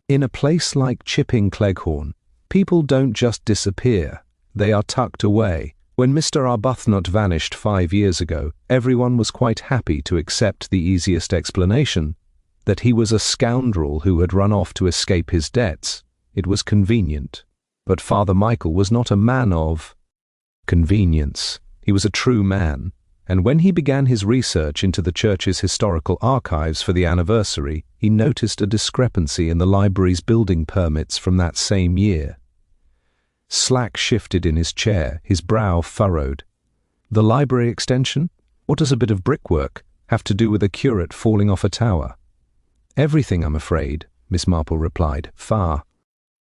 "In a place like Chipping Cleghorn, people don't just disappear, they are tucked away. When Mr. Arbuthnot vanished 5 years ago, everyone was quite happy to accept the easiest explanation, that he was a scoundrel who had run off to escape his debts. It was convenient. But Father Michael was not a man of convenience. He was a true man, and when he began his research into the church's historical archives for the anniversary, he noticed a discrepancy in the library's building permits from that same year." Slack shifted in his chair, his brow furrowed. "The library extension? What does a bit of brickwork have to do with a curate falling off a tower?" "Everything, I'm afraid," Miss Marple replied. "Far.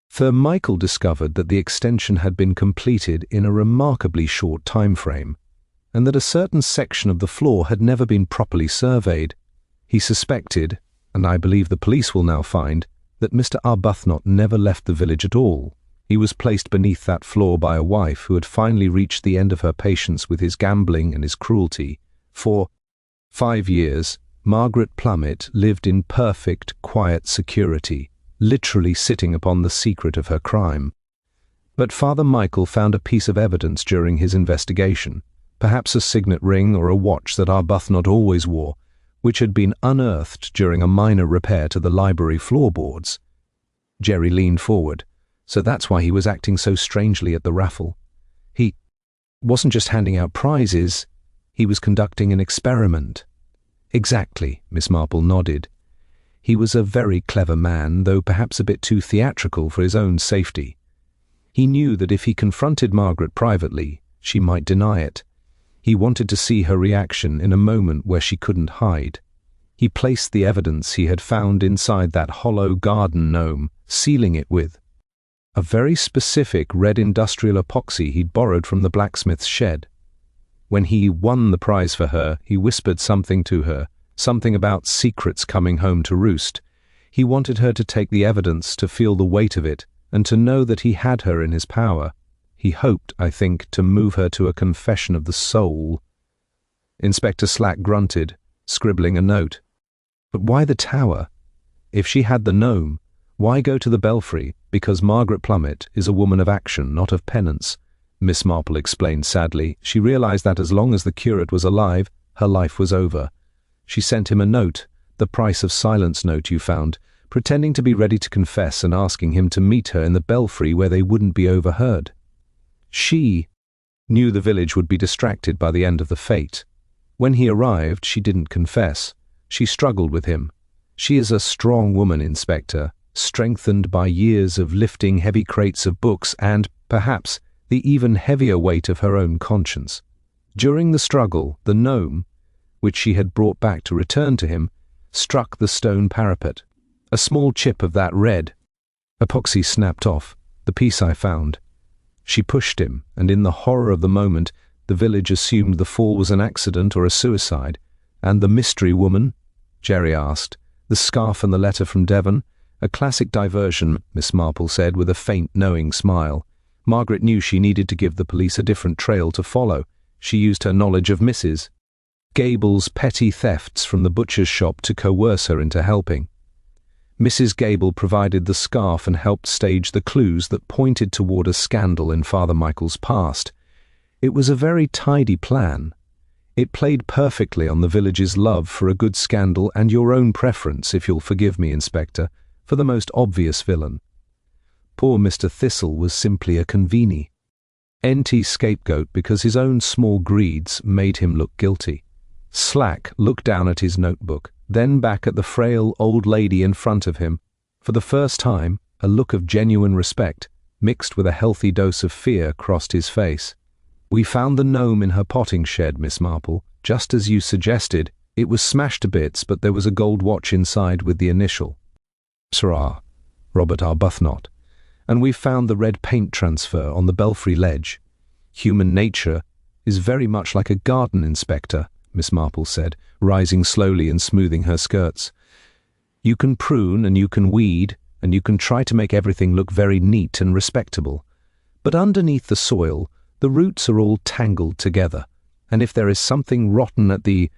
For Michael discovered that the extension had been completed in a remarkably short time frame, and that a certain section of the floor had never been properly surveyed. He suspected, and I believe the police will now find, that Mr. Arbuthnot never left the village at all. He was placed beneath that floor by a wife who had finally reached the end of her patience with his gambling and his cruelty. For 5 years, Margaret Plummett lived in perfect, quiet security, literally sitting upon the secret of her crime. But Father Michael found a piece of evidence during his investigation, perhaps a signet ring or a watch that Arbuthnot always wore, which had been unearthed during a minor repair to the library floorboards." Jerry leaned forward. "So that's why he was acting so strangely at the raffle. He wasn't just handing out prizes, he was conducting an experiment." "Exactly," Miss Marple nodded. He was a very clever man, though perhaps a bit too theatrical for his own safety. He knew that if he confronted Margaret privately, she might deny it. He wanted to see her reaction in a moment where she couldn't hide. He placed the evidence he had found inside that hollow garden gnome, sealing it with a very specific red industrial epoxy he'd borrowed from the blacksmith's shed. When he won the prize for her, he whispered something to her, something about secrets coming home to roost. He wanted her to take the evidence, to feel the weight of it, and to know that he had her in his power. He hoped, I think, to move her to a confession of the soul. Inspector Slack grunted, scribbling a note. But why the tower? If she had the gnome, why go to the belfry? Because Margaret Plummet is a woman of action, not of penance. Miss Marple explained sadly. She realized that as long as the curate was alive, her life was over. She sent him a note, the price of silence note you found, pretending to be ready to confess and asking him to meet her in the belfry where they wouldn't be overheard. She knew the village would be distracted by the end of the fete. When he arrived, she didn't confess. She struggled with him. She is a strong woman, Inspector, strengthened by years of lifting heavy crates of books and, perhaps, the even heavier weight of her own conscience. During the struggle, the gnome, which she had brought back to return to him, struck the stone parapet. A small chip of that red epoxy snapped off, the piece I found. She pushed him, and in the horror of the moment, the village assumed the fall was an accident or a suicide. And the mystery woman? Jerry asked. The scarf and the letter from Devon? A classic diversion, Miss Marple said with a faint, knowing smile. Margaret knew she needed to give the police a different trail to follow. She used her knowledge of Mrs. Gable's petty thefts from the butcher's shop to coerce her into helping. Mrs. Gable provided the scarf and helped stage the clues that pointed toward a scandal in Father Michael's past. It was a very tidy plan. It played perfectly on the village's love for a good scandal and your own preference, if you'll forgive me, Inspector, for the most obvious villain. Poor Mr. Thistle was simply a convenie. NT scapegoat because his own small greeds made him look guilty. Slack looked down at his notebook, then back at the frail old lady in front of him. For the first time, a look of genuine respect, mixed with a healthy dose of fear, crossed his face. We found the gnome in her potting shed, Miss Marple, just as you suggested. It was smashed to bits, but there was a gold watch inside with the initial. Sirrah, Robert Arbuthnot. And we've found the red paint transfer on the belfry ledge. Human nature is very much like a garden, Inspector, Miss Marple said, rising slowly and smoothing her skirts. You can prune and you can weed, and you can try to make everything look very neat and respectable. But underneath the soil, the roots are all tangled together, and if there is something rotten at the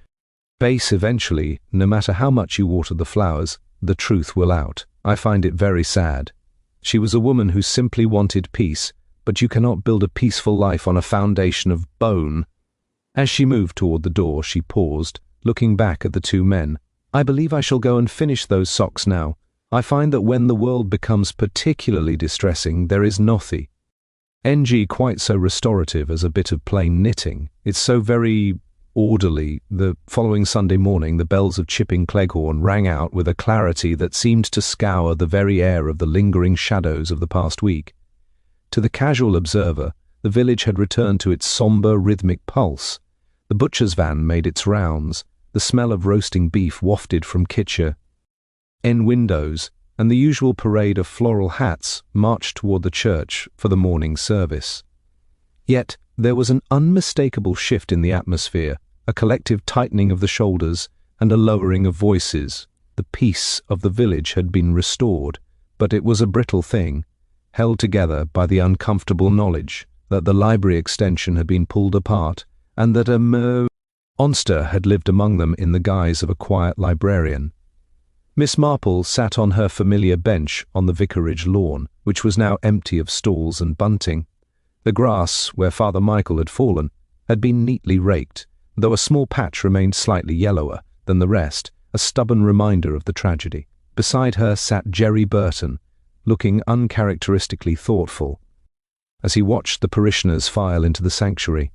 base eventually, no matter how much you water the flowers, the truth will out. I find it very sad. She was a woman who simply wanted peace, but you cannot build a peaceful life on a foundation of bone. As she moved toward the door, she paused, looking back at the two men. I believe I shall go and finish those socks now. I find that when the world becomes particularly distressing, there is nothing. NG quite so restorative as a bit of plain knitting. It's so very orderly. The following Sunday morning, the bells of Chipping Cleghorn rang out with a clarity that seemed to scour the very air of the lingering shadows of the past week. To the casual observer, the village had returned to its sombre, rhythmic pulse. The butcher's van made its rounds. The smell of roasting beef wafted from kitchen windows, and the usual parade of floral hats marched toward the church for the morning service. Yet there was an unmistakable shift in the atmosphere, a collective tightening of the shoulders and a lowering of voices. The peace of the village had been restored, but it was a brittle thing, held together by the uncomfortable knowledge that the library extension had been pulled apart and that a monster had lived among them in the guise of a quiet librarian. Miss Marple sat on her familiar bench on the vicarage lawn, which was now empty of stalls and bunting. The grass, where Father Michael had fallen, had been neatly raked, though a small patch remained slightly yellower than the rest, a stubborn reminder of the tragedy. Beside her sat Jerry Burton, looking uncharacteristically thoughtful, as he watched the parishioners file into the sanctuary.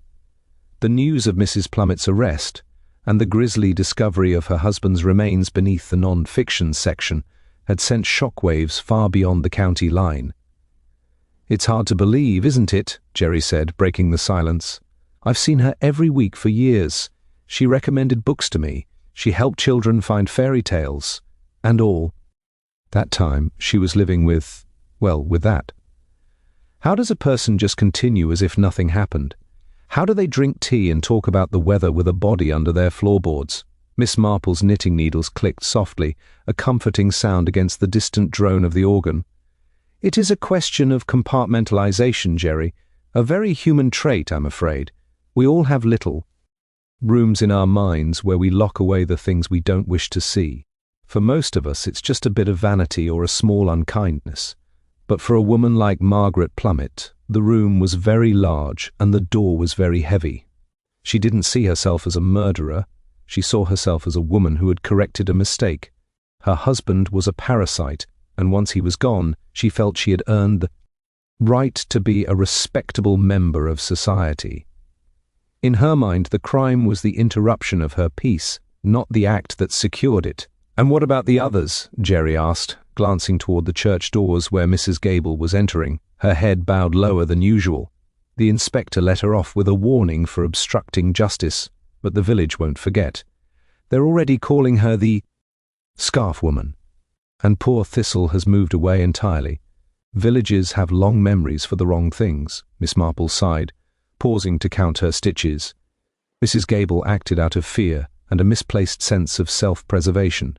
The news of Mrs. Plummett's arrest and the grisly discovery of her husband's remains beneath the non-fiction section had sent shockwaves far beyond the county line. "It's hard to believe, isn't it?" Jerry said, breaking the silence. "I've seen her every week for years. She recommended books to me. She helped children find fairy tales. And all. That time, she was living with that. How does a person just continue as if nothing happened? How do they drink tea and talk about the weather with a body under their floorboards?" Miss Marple's knitting needles clicked softly, a comforting sound against the distant drone of the organ. "It is a question of compartmentalization, Jerry. A very human trait, I'm afraid. We all have little rooms in our minds where we lock away the things we don't wish to see. For most of us, it's just a bit of vanity or a small unkindness. But for a woman like Margaret Plummet, the room was very large and the door was very heavy. She didn't see herself as a murderer. She saw herself as a woman who had corrected a mistake. Her husband was a parasite, and once he was gone, she felt she had earned the right to be a respectable member of society. In her mind, the crime was the interruption of her peace, not the act that secured it. "And what about the others?" Jerry asked, glancing toward the church doors where Mrs. Gable was entering, her head bowed lower than usual. The inspector let her off with a warning for obstructing justice, but the village won't forget. They're already calling her the Scarf Woman. And poor Thistle has moved away entirely. Villages have long memories for the wrong things, Miss Marple sighed, pausing to count her stitches. Mrs. Gable acted out of fear and a misplaced sense of self-preservation.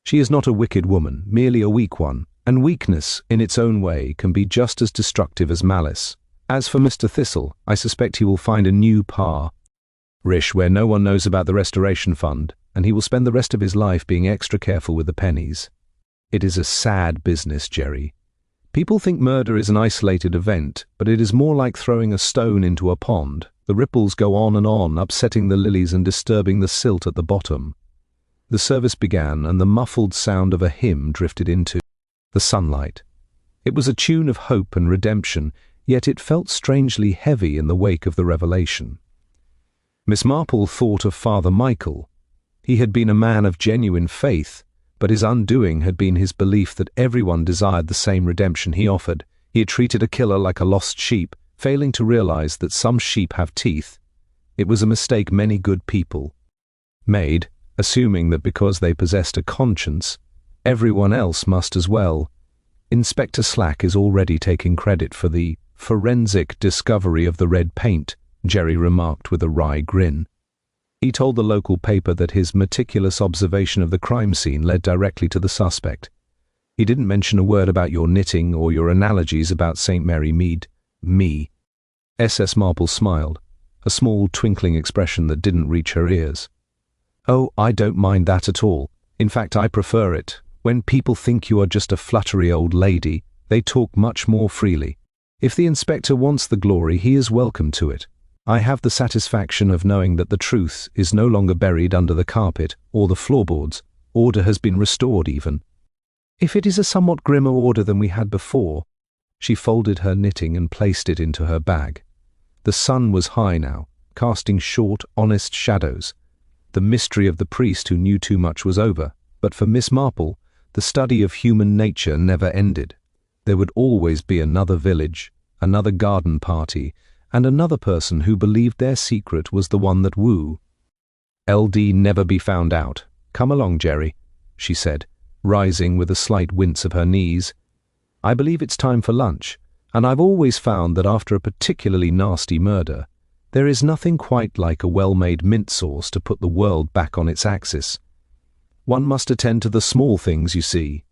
She is not a wicked woman, merely a weak one, and weakness, in its own way, can be just as destructive as malice. As for Mr. Thistle, I suspect he will find a new parish where no one knows about the Restoration Fund, and he will spend the rest of his life being extra careful with the pennies. It is a sad business, Jerry. People think murder is an isolated event, but it is more like throwing a stone into a pond. The ripples go on and on, upsetting the lilies and disturbing the silt at the bottom. The service began, and the muffled sound of a hymn drifted into the sunlight. It was a tune of hope and redemption, yet it felt strangely heavy in the wake of the revelation. Miss Marple thought of Father Michael. He had been a man of genuine faith, but his undoing had been his belief that everyone desired the same redemption he offered. He had treated a killer like a lost sheep, failing to realize that some sheep have teeth. It was a mistake many good people made, assuming that because they possessed a conscience, everyone else must as well. Inspector Slack is already taking credit for the forensic discovery of the red paint, Jerry remarked with a wry grin. He told the local paper that his meticulous observation of the crime scene led directly to the suspect. He didn't mention a word about your knitting or your analogies about St. Mary Mead. Me. S.S. Marple smiled, a small twinkling expression that didn't reach her ears. "Oh, I don't mind that at all. In fact, I prefer it. When people think you are just a fluttery old lady, they talk much more freely. If the inspector wants the glory, he is welcome to it. I have the satisfaction of knowing that the truth is no longer buried under the carpet or the floorboards. Order has been restored even. If it is a somewhat grimmer order than we had before." She folded her knitting and placed it into her bag. The sun was high now, casting short, honest shadows. The mystery of the priest who knew too much was over, but for Miss Marple, the study of human nature never ended. There would always be another village, another garden party, and another person who believed their secret was the one that woo. "LD never be found out. Come along, Jerry," she said, rising with a slight wince of her knees. "I believe it's time for lunch, and I've always found that after a particularly nasty murder, there is nothing quite like a well-made mint sauce to put the world back on its axis. One must attend to the small things, you see.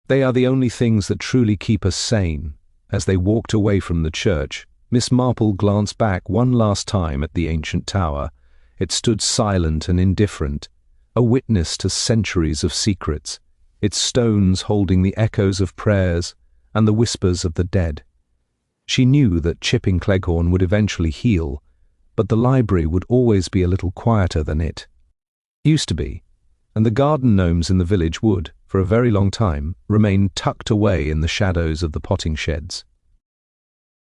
They are the only things that truly keep us sane." As they walked away from the church, Miss Marple glanced back one last time at the ancient tower. It stood silent and indifferent, a witness to centuries of secrets, its stones holding the echoes of prayers and the whispers of the dead. She knew that Chipping Cleghorn would eventually heal, but the library would always be a little quieter than it used to be, and the garden gnomes in the village would, for a very long time, remain tucked away in the shadows of the potting sheds.